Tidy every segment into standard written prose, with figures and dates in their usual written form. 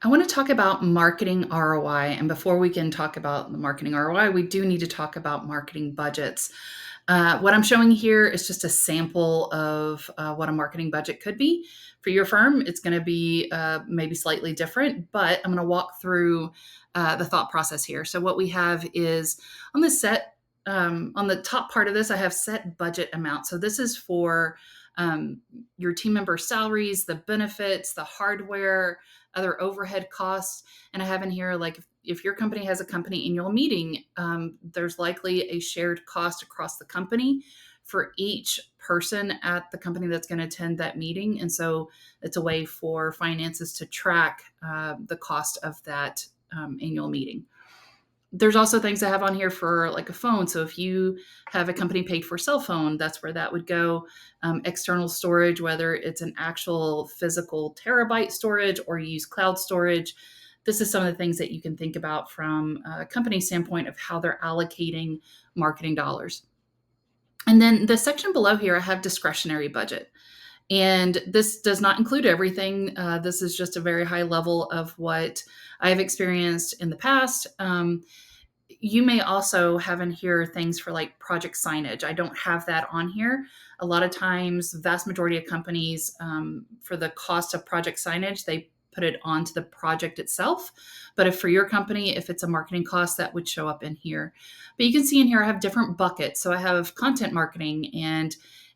I want to talk about marketing ROI. And before we can talk about the marketing ROI, we do need to talk about marketing budgets. What I'm showing here is just a sample of what a marketing budget could be. For your firm, it's going to be maybe slightly different, but I'm going to walk through the thought process here. So, what we have is on the on the top part of this, I have set budget amount. So, this is for your team member salaries, the benefits, the hardware, other overhead costs. And I have in here, like, if your company has a company annual meeting, there's likely a shared cost across the company for each person at the company that's going to attend that meeting. And so it's a way for finances to track the cost of that annual meeting. There's also things I have on here for like a phone. So if you have a company paid for cell phone, that's where that would go. External storage, whether it's an actual physical terabyte storage or you use cloud storage. This is some of the things that you can think about from a company standpoint of how they're allocating marketing dollars. And then the section below here, I have discretionary budget. And this does not include everything. This is just a very high level of what I've experienced in the past. You may also have in here things for like project signage. I don't have that on here. A lot of times, the vast majority of companies, for the cost of project signage, they put it onto the project itself. But if for your company, if it's a marketing cost, that would show up in here. But you can see in here, I have different buckets. So I have content marketing and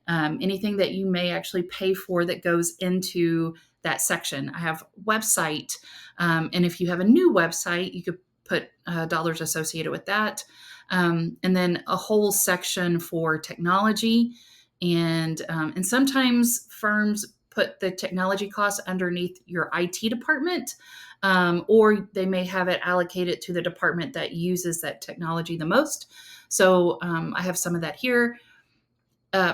anything that you may actually pay for that goes into that section. I have website. And if you have a new website, you could put dollars associated with that. And then a whole section for technology. And sometimes firms put the technology costs underneath your IT department, or they may have it allocated to the department that uses that technology the most. So I have some of that here.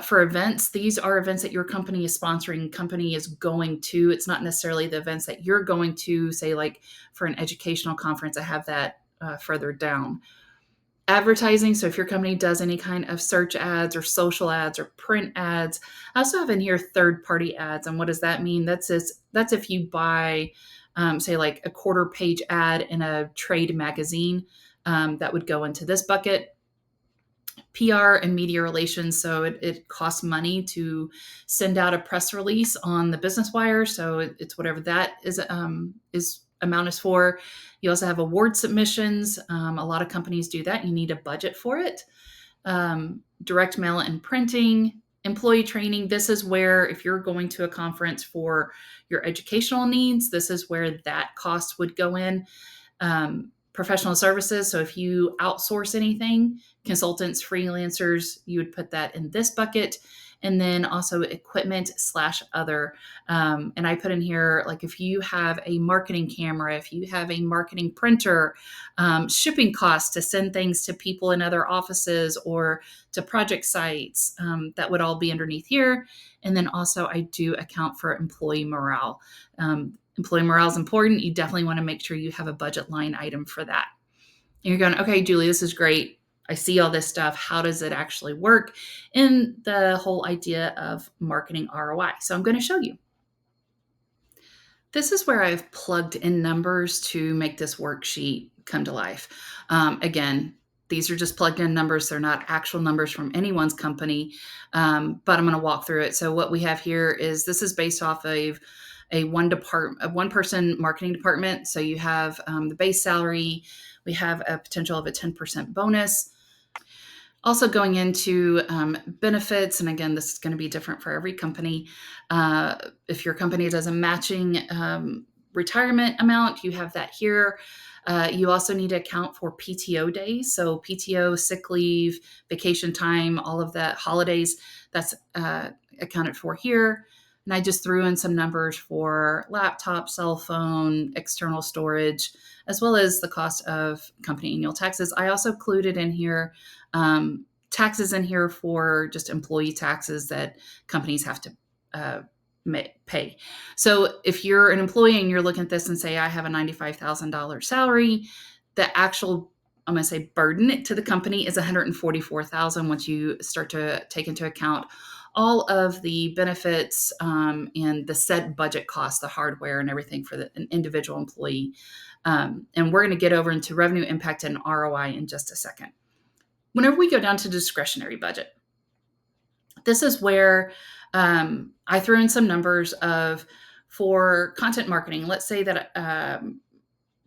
For events, these are events that your company is sponsoring, company is going to. It's not necessarily the events that you're going to, say, like for an educational conference. I have that further down. Advertising. So if your company does any kind of search ads or social ads or print ads, I also have in here third party ads. And what does that mean? That's if you buy, say, like a quarter page ad in a trade magazine, that would go into this bucket. PR and media relations. So it costs money to send out a press release on the business wire. So it's whatever that is amount is for. You also have award submissions. A lot of companies do that. You need a budget for it. Direct mail and printing, employee training. This is where, if you're going to a conference for your educational needs, this is where that cost would go in. Professional services. So if you outsource anything, consultants, freelancers, you would put that in this bucket. And then also equipment/other. And I put in here, like if you have a marketing camera, if you have a marketing printer, shipping costs to send things to people in other offices or to project sites, that would all be underneath here. And then also I do account for employee morale. Employee morale is important. You definitely want to make sure you have a budget line item for that. And you're going, okay, Julie, this is great. I see all this stuff. How does it actually work? In the whole idea of marketing ROI. So I'm going to show you. This is where I've plugged in numbers to make this worksheet come to life. Again, these are just plugged in numbers. They're not actual numbers from anyone's company, but I'm going to walk through it. So what we have here is this is based off of a one person marketing department. So you have the base salary. We have a potential of a 10% bonus. Also going into benefits, and again, this is going to be different for every company. If your company does a matching retirement amount, you have that here. You also need to account for PTO days. So PTO, sick leave, vacation time, all of that, holidays, that's accounted for here. And I just threw in some numbers for laptop, cell phone, external storage, as well as the cost of company annual taxes. I also included in here taxes in here for just employee taxes that companies have to pay. So if you're an employee and you're looking at this and say, I have a $95,000 salary, the actual, I'm going to say, burden to the company is $144,000 once you start to take into account all of the benefits and the set budget costs, the hardware and everything for an individual employee. And we're going to get over into revenue impact and ROI in just a second. Whenever we go down to discretionary budget, this is where I threw in some numbers of for content marketing. Let's say that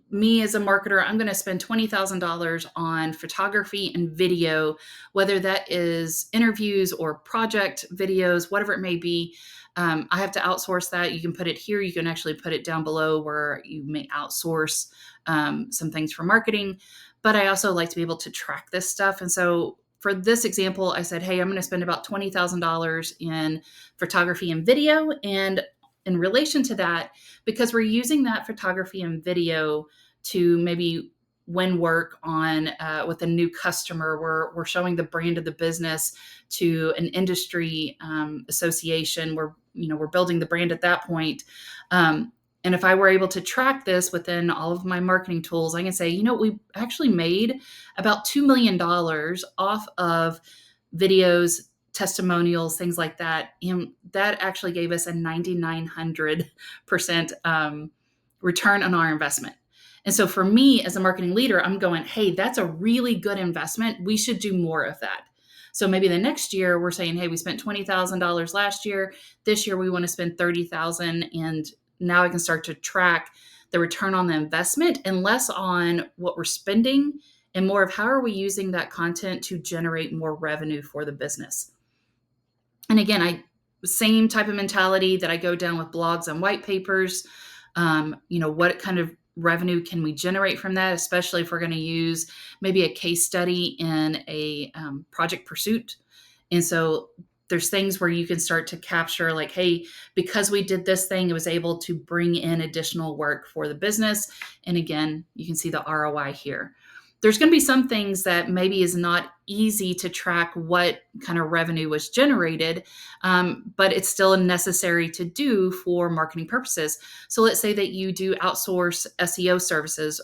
me as a marketer, I'm going to spend $20,000 on photography and video, whether that is interviews or project videos, whatever it may be. I have to outsource that. You can put it here. You can actually put it down below where you may outsource some things for marketing. But I also like to be able to track this stuff. And so for this example, I said, hey, I'm going to spend about $20,000 in photography and video. And in relation to that, because we're using that photography and video to maybe win work on with a new customer, we're showing the brand of the business to an industry association. We're building the brand at that point. And if I were able to track this within all of my marketing tools, I can say, we actually made about $2 million off of videos, testimonials, things like that. And that actually gave us a 9,900% return on our investment. And so for me as a marketing leader, I'm going, hey, that's a really good investment. We should do more of that. So maybe the next year we're saying, hey, we spent $20,000 last year. This year we want to spend $30,000, and now I can start to track the return on the investment and less on what we're spending and more of how are we using that content to generate more revenue for the business. And again, same type of mentality that I go down with blogs and white papers. What kind of revenue can we generate from that, especially if we're going to use maybe a case study in a project pursuit. And so there's things where you can start to capture like, hey, because we did this thing, it was able to bring in additional work for the business. And again, you can see the ROI here. There's going to be some things that maybe is not easy to track what kind of revenue was generated, but it's still necessary to do for marketing purposes. So let's say that you do outsource SEO services.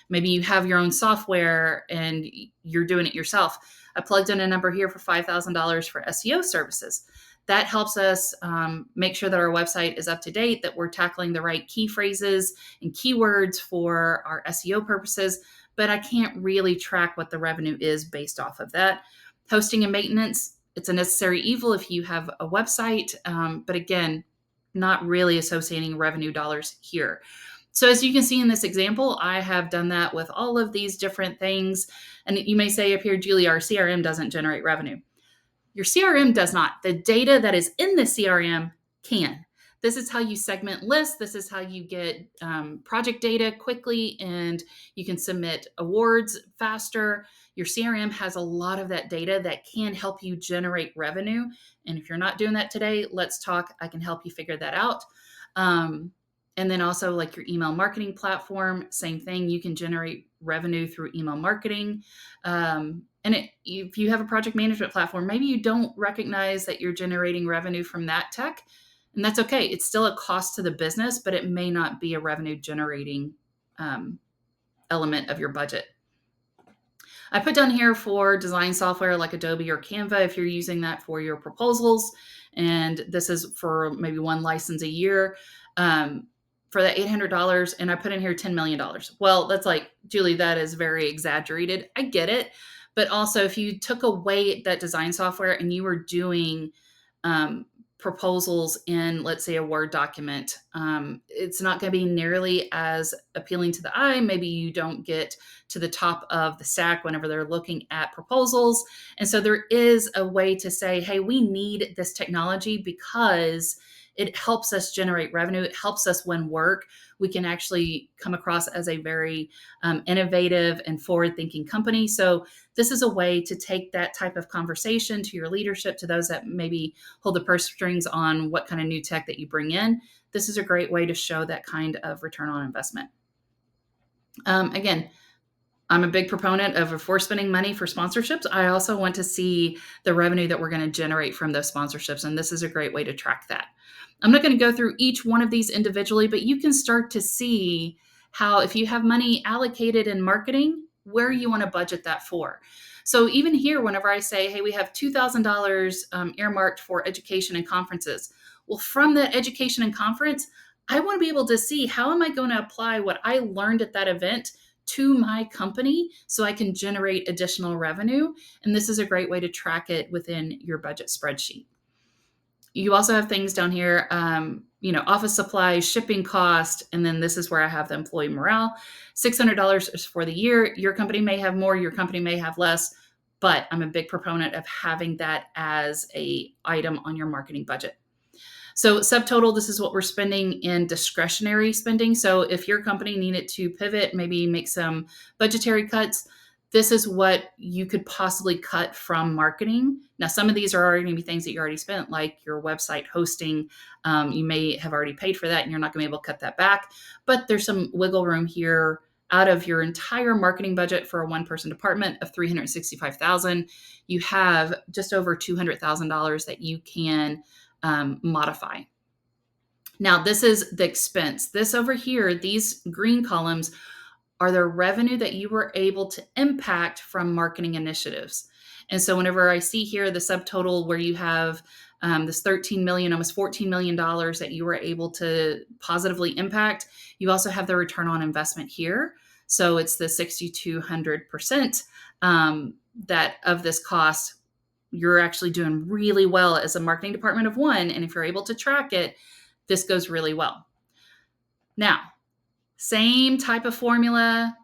Maybe you have your own software and you're doing it yourself. I plugged in a number here for $5,000 for SEO services. That helps us make sure that our website is up to date, that we're tackling the right key phrases and keywords for our SEO purposes. But I can't really track what the revenue is based off of that. Hosting and maintenance, it's a necessary evil if you have a website. But again, not really associating revenue dollars here. So as you can see in this example, I have done that with all of these different things. And you may say up here, Julie, our CRM doesn't generate revenue. Your CRM does not. The data that is in the CRM can. This is how you segment lists. This is how you get project data quickly, and you can submit awards faster. Your CRM has a lot of that data that can help you generate revenue. And if you're not doing that today, let's talk. I can help you figure that out. And then also like your email marketing platform, same thing. You can generate revenue through email marketing. If you have a project management platform, maybe you don't recognize that you're generating revenue from that tech, and that's okay. It's still a cost to the business, but it may not be a revenue generating element of your budget. I put down here for design software like Adobe or Canva if you're using that for your proposals, and this is for maybe one license a year. For that $800, and I put in here $10 million. Well, that's like, Julie, that is very exaggerated. I get it. But also if you took away that design software and you were doing proposals in, let's say, a Word document, it's not going to be nearly as appealing to the eye. Maybe you don't get to the top of the stack whenever they're looking at proposals. And so there is a way to say, hey, we need this technology because it helps us generate revenue. It helps us win work. We can actually come across as a very innovative and forward-thinking company. So this is a way to take that type of conversation to your leadership, to those that maybe hold the purse strings on what kind of new tech that you bring in. This is a great way to show that kind of return on investment. Again, I'm a big proponent of if we're spending money for sponsorships, I also want to see the revenue that we're going to generate from those sponsorships. And this is a great way to track that. I'm not going to go through each one of these individually, but you can start to see how if you have money allocated in marketing, where you want to budget that for. So even here, whenever I say, hey, we have $2,000 earmarked for education and conferences, well, from that education and conference, I want to be able to see how am I going to apply what I learned at that event to my company so I can generate additional revenue. And this is a great way to track it within your budget spreadsheet. You also have things down here, office supplies, shipping cost, and then this is where I have the employee morale. $600 is for the year. Your company may have more, your company may have less, but I'm a big proponent of having that as a item on your marketing budget. So subtotal, this is what we're spending in discretionary spending. So if your company needed to pivot, maybe make some budgetary cuts, this is what you could possibly cut from marketing. Now, some of these are already going to be things that you already spent, like your website hosting. You may have already paid for that and you're not going to be able to cut that back. But there's some wiggle room here out of your entire marketing budget for a one-person department of $365,000. You have just over $200,000 that you can modify. Now, this is the expense. This over here, these green columns are the revenue that you were able to impact from marketing initiatives. And so whenever I see here the subtotal where you have this 13 million, almost $14 million that you were able to positively impact, you also have the return on investment here. So it's the 6,200% that of this cost, you're actually doing really well as a marketing department of one. And if you're able to track it, this goes really well. Now, same type of formula,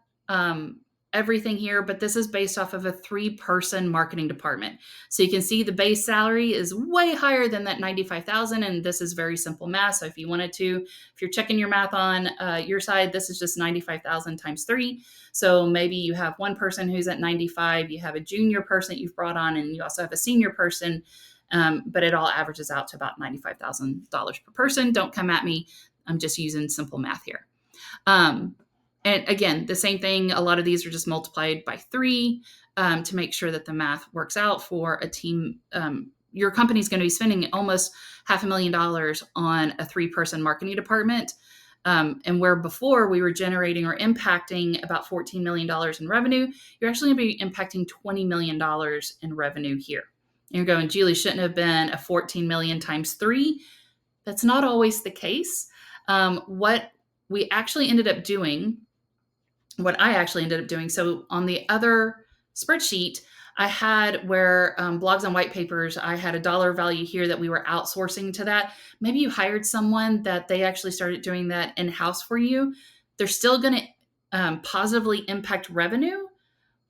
everything here, but this is based off of a 3-person marketing department. So you can see the base salary is way higher than that 95,000, and this is very simple math. So if you wanted to, if you're checking your math on your side, this is just 95,000 times 3. So maybe you have one person who's at 95, you have a junior person that you've brought on, and you also have a senior person, but it all averages out to about $95,000 per person. Don't come at me. I'm just using simple math here. And again, the same thing, a lot of these are just multiplied by 3 to make sure that the math works out for a team. Your company's going to be spending almost $500,000 on a 3-person marketing department. And where before we were generating or impacting about $14 million in revenue, you're actually going to be impacting $20 million in revenue here. And you're going, Julie, shouldn't have been a 14 million times 3. That's not always the case. What I actually ended up doing, so on the other spreadsheet, I had where blogs and white papers, I had a dollar value here that we were outsourcing to that. Maybe you hired someone that they actually started doing that in-house for you. They're still going to positively impact revenue,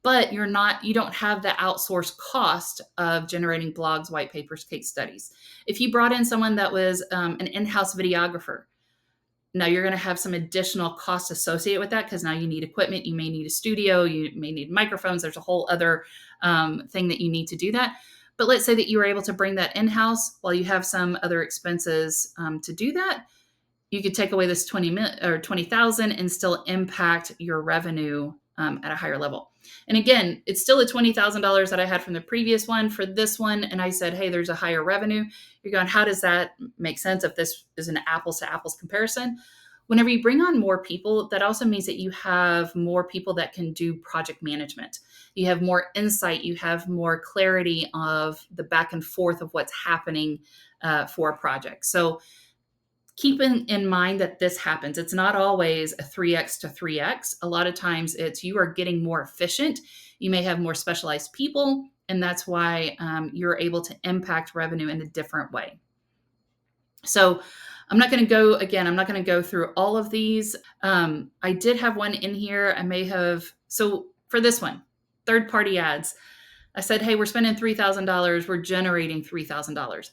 but you don't have the outsourced cost of generating blogs, white papers, case studies. If you brought in someone that was an in-house videographer, now you're going to have some additional costs associated with that because now you need equipment, you may need a studio, you may need microphones. There's a whole other thing that you need to do that. But let's say that you were able to bring that in-house while you have some other expenses to do that. You could take away this 20,000 and still impact your revenue at a higher level. And again, it's still the $20,000 that I had from the previous one for this one. And I said, hey, there's a higher revenue. You're going, how does that make sense if this is an apples to apples comparison? Whenever you bring on more people, that also means that you have more people that can do project management. You have more insight. You have more clarity of the back and forth of what's happening for a project. So keeping in mind that this happens, it's not always a 3x to 3x. A lot of times it's you are getting more efficient. You may have more specialized people, and that's why you're able to impact revenue in a different way. So I'm not going to go through all of these. I did have one in here. So for this one, third-party ads, I said, hey, we're spending $3,000. We're generating $3,000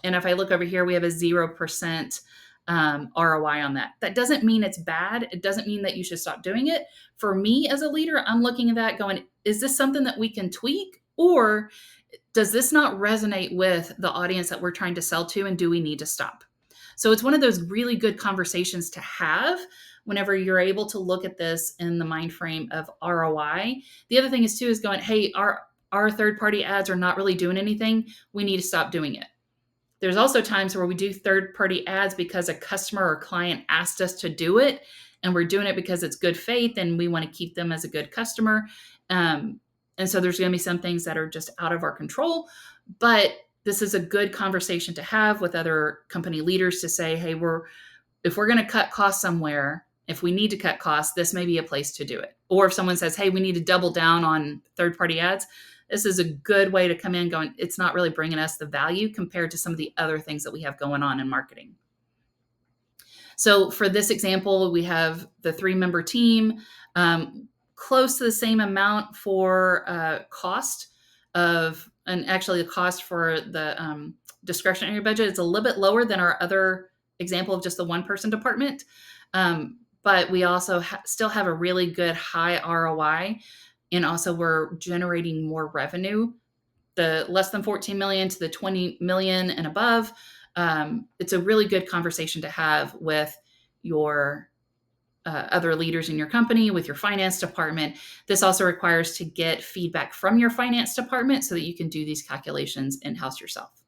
and if I look over here, we have a 0% ROI on that. That doesn't mean it's bad. It doesn't mean that you should stop doing it. For me as a leader, I'm looking at that going, is this something that we can tweak? Or does this not resonate with the audience that we're trying to sell to? And do we need to stop? So it's one of those really good conversations to have whenever you're able to look at this in the mind frame of ROI. The other thing is too, is going, hey, our third-party ads are not really doing anything. We need to stop doing it. There's also times where we do third-party ads because a customer or client asked us to do it. and we're doing it because it's good faith and we want to keep them as a good customer. Um, and so there's going to be some things that are just out of our control, but this is a good conversation to have with other company leaders to say, hey, if we're going to cut costs somewhere, if we need to cut costs, this may be a place to do it. Or if someone says, hey, we need to double down on third-party ads, this is a good way to come in going, it's not really bringing us the value compared to some of the other things that we have going on in marketing. So for this example, we have the 3-member team, close to the same amount for cost of, and actually the cost for the discretionary budget is a little bit lower than our other example of just the 1-person department. But we also still have a really good high ROI, and also we're generating more revenue. The less than 14 million to the 20 million and above, it's a really good conversation to have with your other leaders in your company, with your finance department. This also requires to get feedback from your finance department so that you can do these calculations in-house yourself.